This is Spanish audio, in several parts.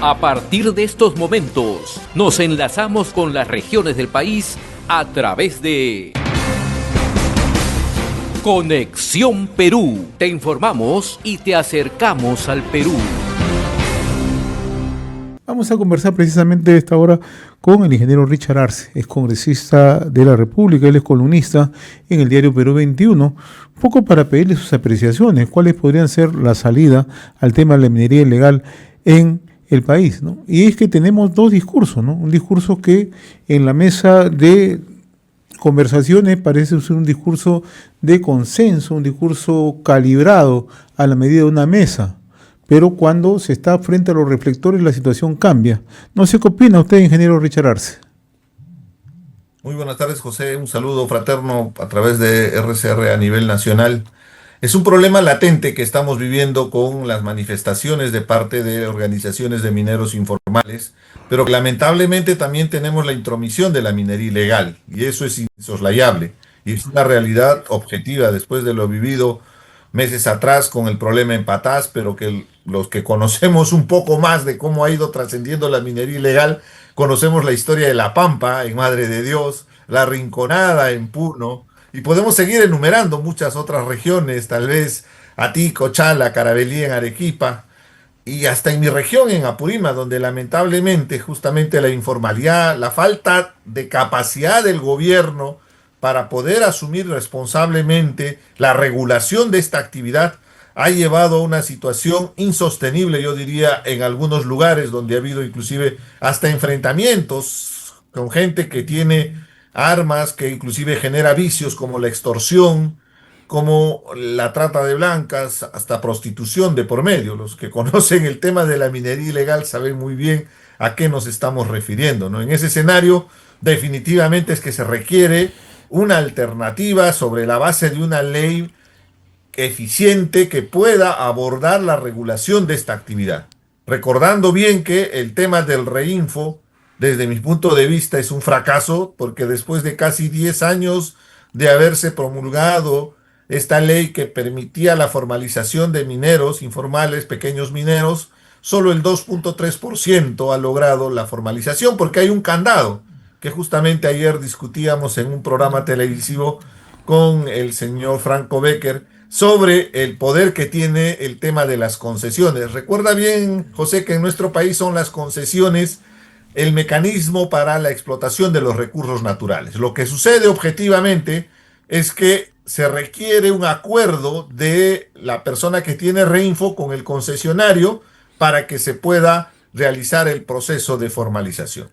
A partir de estos momentos, nos enlazamos con las regiones del país a través de Conexión Perú. Te informamos y te acercamos al Perú. Vamos a conversar precisamente a esta hora con el ingeniero Richard Arce, es congresista de la República, él es columnista en el diario Perú 21, un poco para pedirle sus apreciaciones, cuáles podrían ser la salida al tema de la minería ilegal en el país, ¿no? Y es que tenemos dos discursos, ¿no? Un discurso que en la mesa de conversaciones parece ser un discurso de consenso, un discurso calibrado a la medida de una mesa, pero cuando se está frente a los reflectores la situación cambia. No sé qué opina usted, ingeniero Richard Arce. Muy buenas tardes, José. Un saludo fraterno a través de RCR a nivel nacional. Es un problema latente que estamos viviendo con las manifestaciones de parte de organizaciones de mineros informales, pero lamentablemente también tenemos la intromisión de la minería ilegal, y eso es insoslayable, y es una realidad objetiva después de lo vivido meses atrás con el problema en Patás, pero que los que conocemos un poco más de cómo ha ido trascendiendo la minería ilegal, conocemos la historia de La Pampa en Madre de Dios, La Rinconada en Puno, y podemos seguir enumerando muchas otras regiones, tal vez Atico, Chala, Carabelí en Arequipa, y hasta en mi región, en Apurímac, donde lamentablemente justamente la informalidad, la falta de capacidad del gobierno para poder asumir responsablemente la regulación de esta actividad ha llevado a una situación insostenible, yo diría, en algunos lugares donde ha habido inclusive hasta enfrentamientos con gente que tiene armas, que inclusive genera vicios como la extorsión, como la trata de blancas, hasta prostitución de por medio. Los que conocen el tema de la minería ilegal saben muy bien a qué nos estamos refiriendo, ¿no? En ese escenario, definitivamente es que se requiere una alternativa sobre la base de una ley eficiente que pueda abordar la regulación de esta actividad. Recordando bien que el tema del reinfo, desde mi punto de vista, es un fracaso, porque después de casi 10 años de haberse promulgado esta ley que permitía la formalización de mineros informales, pequeños mineros, solo el 2.3% ha logrado la formalización, porque hay un candado que justamente ayer discutíamos en un programa televisivo con el señor Franco Becker sobre el poder que tiene el tema de las concesiones. Recuerda bien, José, que en nuestro país son las concesiones el mecanismo para la explotación de los recursos naturales. Lo que sucede objetivamente es que se requiere un acuerdo de la persona que tiene reinfo con el concesionario para que se pueda realizar el proceso de formalización.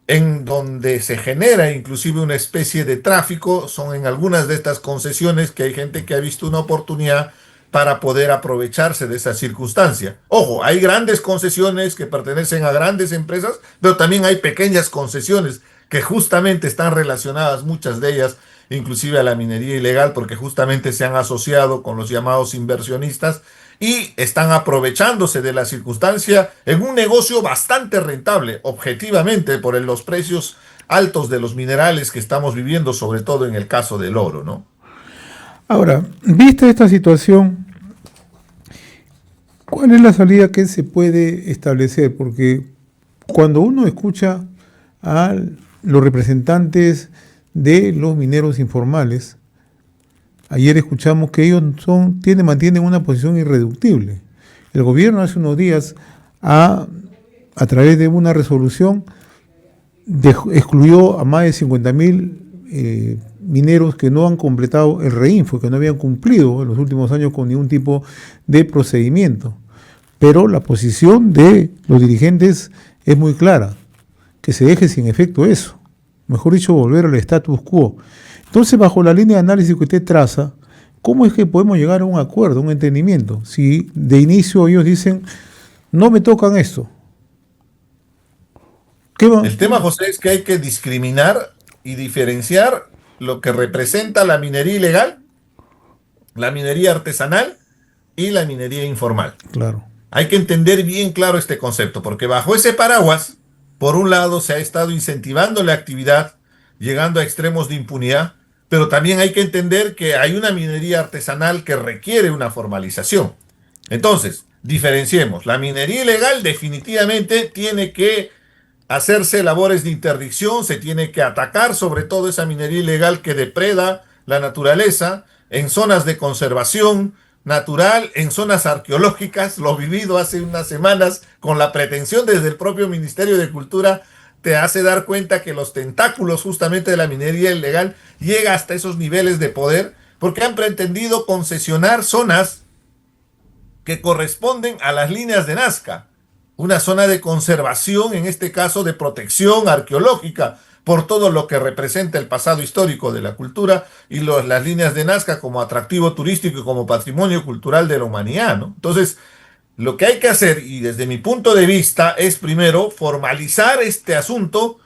En donde se genera inclusive una especie de tráfico son en algunas de estas concesiones que hay gente que ha visto una oportunidad para poder aprovecharse de esa circunstancia. Ojo, hay grandes concesiones que pertenecen a grandes empresas, pero también hay pequeñas concesiones que justamente están relacionadas, muchas de ellas, inclusive a la minería ilegal, porque justamente se han asociado con los llamados inversionistas y están aprovechándose de la circunstancia en un negocio bastante rentable, objetivamente, por los precios altos de los minerales que estamos viviendo, sobre todo en el caso del oro, ¿no? Ahora, vista esta situación, ¿cuál es la salida que se puede establecer? Porque cuando uno escucha a los representantes de los mineros informales, ayer escuchamos que ellos mantienen una posición irreductible. El gobierno hace unos días, a través de una resolución, excluyó a más de 50.000 mineros que no han completado el reinfo, que no habían cumplido en los últimos años con ningún tipo de procedimiento. Pero la posición de los dirigentes es muy clara, que se deje sin efecto eso. Mejor dicho, volver al status quo. Entonces, bajo la línea de análisis que usted traza, ¿cómo es que podemos llegar a un acuerdo, a un entendimiento? Si de inicio ellos dicen, no me tocan esto. El tema, José, es que hay que discriminar y diferenciar lo que representa la minería ilegal, la minería artesanal y la minería informal. Claro. Hay que entender bien claro este concepto, porque bajo ese paraguas, por un lado, se ha estado incentivando la actividad, llegando a extremos de impunidad, pero también hay que entender que hay una minería artesanal que requiere una formalización. Entonces, Diferenciemos. La minería ilegal definitivamente tiene que hacerse labores de interdicción, se tiene que atacar sobre todo esa minería ilegal que depreda la naturaleza en zonas de conservación natural, en zonas arqueológicas, lo vivido hace unas semanas con la pretensión desde el propio Ministerio de Cultura te hace dar cuenta que los tentáculos justamente de la minería ilegal llega hasta esos niveles de poder porque han pretendido concesionar zonas que corresponden a las líneas de Nazca, una zona de conservación, en este caso de protección arqueológica, por todo lo que representa el pasado histórico de la cultura y las líneas de Nazca como atractivo turístico y como patrimonio cultural de la humanidad, ¿no? Entonces, lo que hay que hacer, y desde mi punto de vista, es primero formalizar este asunto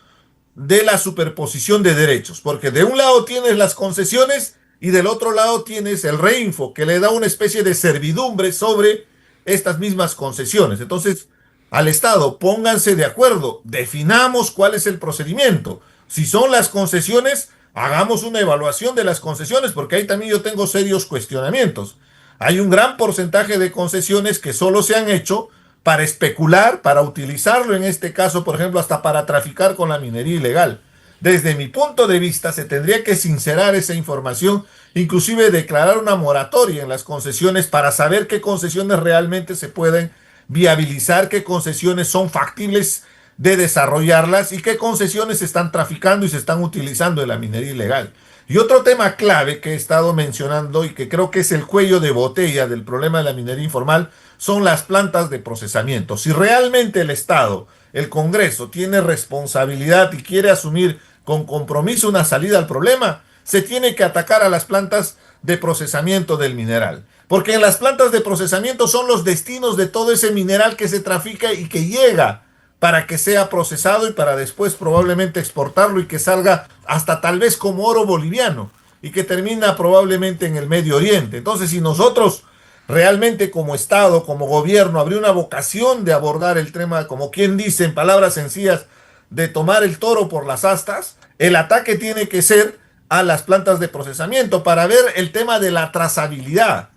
de la superposición de derechos, porque de un lado tienes las concesiones y del otro lado tienes el reinfo, que le da una especie de servidumbre sobre estas mismas concesiones. Entonces, al Estado, pónganse de acuerdo, definamos cuál es el procedimiento. Si son las concesiones, hagamos una evaluación de las concesiones, porque ahí también yo tengo serios cuestionamientos. Hay un gran porcentaje de concesiones que solo se han hecho para especular, para utilizarlo en este caso, por ejemplo, hasta para traficar con la minería ilegal. Desde mi punto de vista, se tendría que sincerar esa información, inclusive declarar una moratoria en las concesiones para saber qué concesiones realmente se pueden viabilizar, qué concesiones son factibles de desarrollarlas y qué concesiones se están traficando y se están utilizando en la minería ilegal. Y otro tema clave que he estado mencionando y que creo que es el cuello de botella del problema de la minería informal son las plantas de procesamiento. Si realmente el Estado, el Congreso, tiene responsabilidad y quiere asumir con compromiso una salida al problema, se tiene que atacar a las plantas de procesamiento del mineral. Porque en las plantas de procesamiento son los destinos de todo ese mineral que se trafica y que llega para que sea procesado y para después probablemente exportarlo y que salga hasta tal vez como oro boliviano y que termina probablemente en el Medio Oriente. Entonces, si nosotros realmente como Estado, como gobierno, habría una vocación de abordar el tema, como quien dice en palabras sencillas, de tomar el toro por las astas, el ataque tiene que ser a las plantas de procesamiento para ver el tema de la trazabilidad,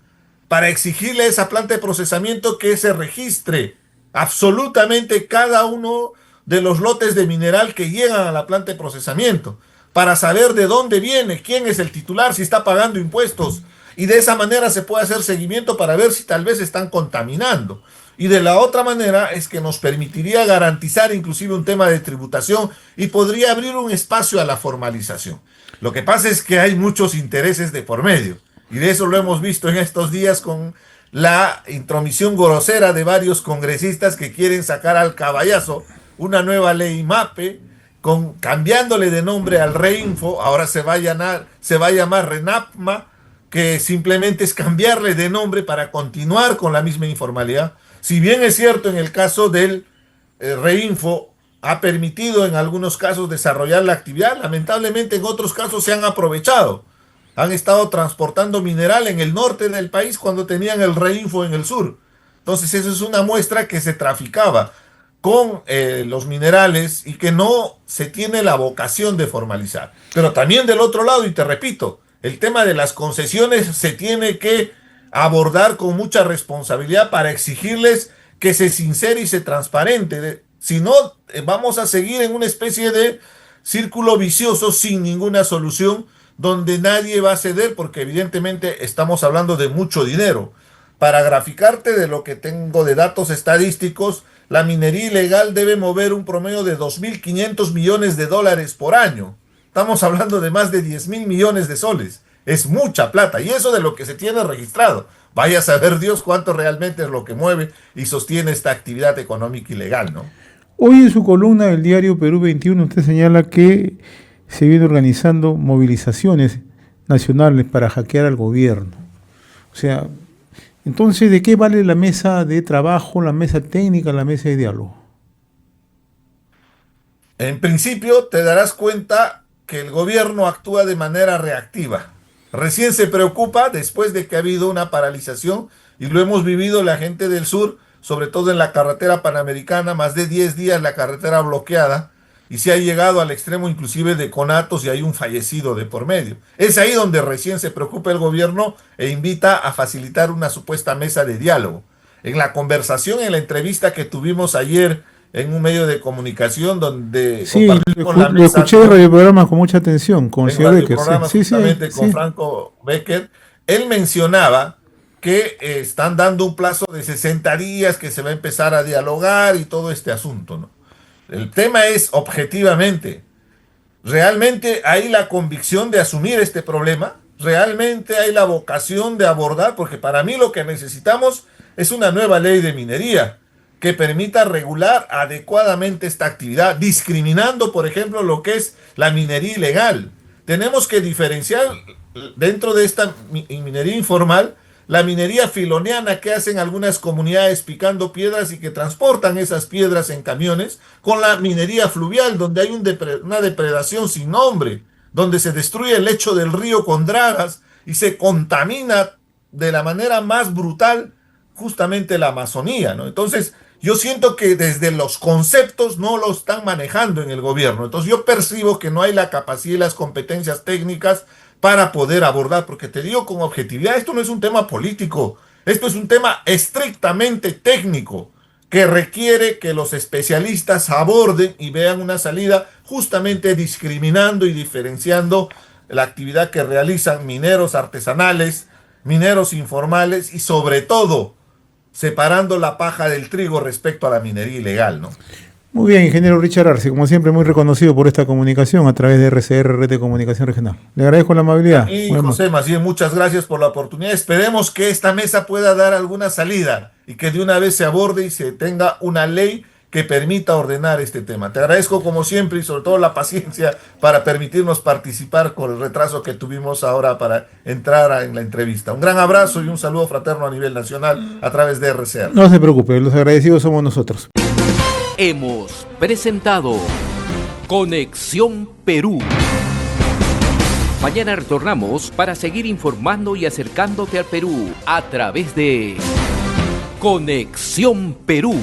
para exigirle a esa planta de procesamiento que se registre absolutamente cada uno de los lotes de mineral que llegan a la planta de procesamiento, para saber de dónde viene, quién es el titular, si está pagando impuestos, y de esa manera se puede hacer seguimiento para ver si tal vez están contaminando. Y de la otra manera es que nos permitiría garantizar inclusive un tema de tributación y podría abrir un espacio a la formalización. Lo que pasa es que hay muchos intereses de por medio, y de eso lo hemos visto en estos días con la intromisión grosera de varios congresistas que quieren sacar al caballazo una nueva ley MAPE, cambiándole de nombre al Reinfo, ahora se va a llamar RENAPMA, que simplemente es cambiarle de nombre para continuar con la misma informalidad. Si bien es cierto en el caso del Reinfo, ha permitido en algunos casos desarrollar la actividad, lamentablemente en otros casos se han aprovechado. Han estado transportando mineral en el norte del país cuando tenían el Reinfo en el sur. Entonces eso es una muestra que se traficaba con los minerales y que no se tiene la vocación de formalizar. Pero también del otro lado, y te repito, el tema de las concesiones se tiene que abordar con mucha responsabilidad para exigirles que se sincere y se transparente. Si no, vamos a seguir en una especie de círculo vicioso sin ninguna solución, donde nadie va a ceder porque evidentemente estamos hablando de mucho dinero. Para graficarte de lo que tengo de datos estadísticos, la minería ilegal debe mover un promedio de 2.500 millones de dólares por año. Estamos hablando de más de 10.000 millones de soles. Es mucha plata y eso de lo que se tiene registrado. Vaya a saber Dios cuánto realmente es lo que mueve y sostiene esta actividad económica ilegal, ¿no? Hoy en su columna del diario Perú 21 usted señala que se viene organizando movilizaciones nacionales para hackear al gobierno. O sea, entonces, ¿de qué vale la mesa de trabajo, la mesa técnica, la mesa de diálogo? En principio, te darás cuenta que el gobierno actúa de manera reactiva. Recién se preocupa después de que ha habido una paralización y lo hemos vivido la gente del sur, sobre todo en la carretera panamericana, más de 10 días la carretera bloqueada, y se ha llegado al extremo inclusive de conatos y hay un fallecido de por medio. Es ahí donde recién se preocupa el gobierno e invita a facilitar una supuesta mesa de diálogo. en la conversación, en la entrevista que tuvimos ayer en un medio de comunicación donde Sí, compartimos la lo mesa escuché en el programa con mucha atención, con el en señor Becker. radioprogramas Sí, sí, justamente sí, con sí. Franco Becker. Él mencionaba que están dando un plazo de 60 días, que se va a empezar a dialogar y todo este asunto, ¿no? El tema es objetivamente, ¿realmente hay la convicción de asumir este problema? ¿Realmente hay la vocación de abordar? Porque para mí lo que necesitamos es una nueva ley de minería que permita regular adecuadamente esta actividad, discriminando, por ejemplo, lo que es la minería ilegal. Tenemos que diferenciar dentro de esta minería informal la minería filoneana que hacen algunas comunidades picando piedras y que transportan esas piedras en camiones, con la minería fluvial, donde hay una depredación sin nombre, donde se destruye el lecho del río con dragas y se contamina de la manera más brutal justamente la Amazonía, ¿no? Entonces, yo siento que desde los conceptos no lo están manejando en el gobierno. Entonces, yo percibo que no hay la capacidad y las competencias técnicas para poder abordar, porque te digo con objetividad, esto no es un tema político, esto es un tema estrictamente técnico que requiere que los especialistas aborden y vean una salida justamente discriminando y diferenciando la actividad que realizan mineros artesanales, mineros informales y sobre todo separando la paja del trigo respecto a la minería ilegal, ¿no? Muy bien, ingeniero Richard Arce, como siempre, muy reconocido por esta comunicación a través de RCR, Red de Comunicación Regional. Le agradezco la amabilidad. Y José, más bien, muchas gracias por la oportunidad. Esperemos que esta mesa pueda dar alguna salida y que de una vez se aborde y se tenga una ley que permita ordenar este tema. Te agradezco como siempre y sobre todo la paciencia para permitirnos participar con el retraso que tuvimos ahora para entrar en la entrevista. Un gran abrazo y un saludo fraterno a nivel nacional a través de RCR. No se preocupe, los agradecidos somos nosotros. Hemos presentado Conexión Perú. Mañana retornamos para seguir informando y acercándote al Perú a través de Conexión Perú.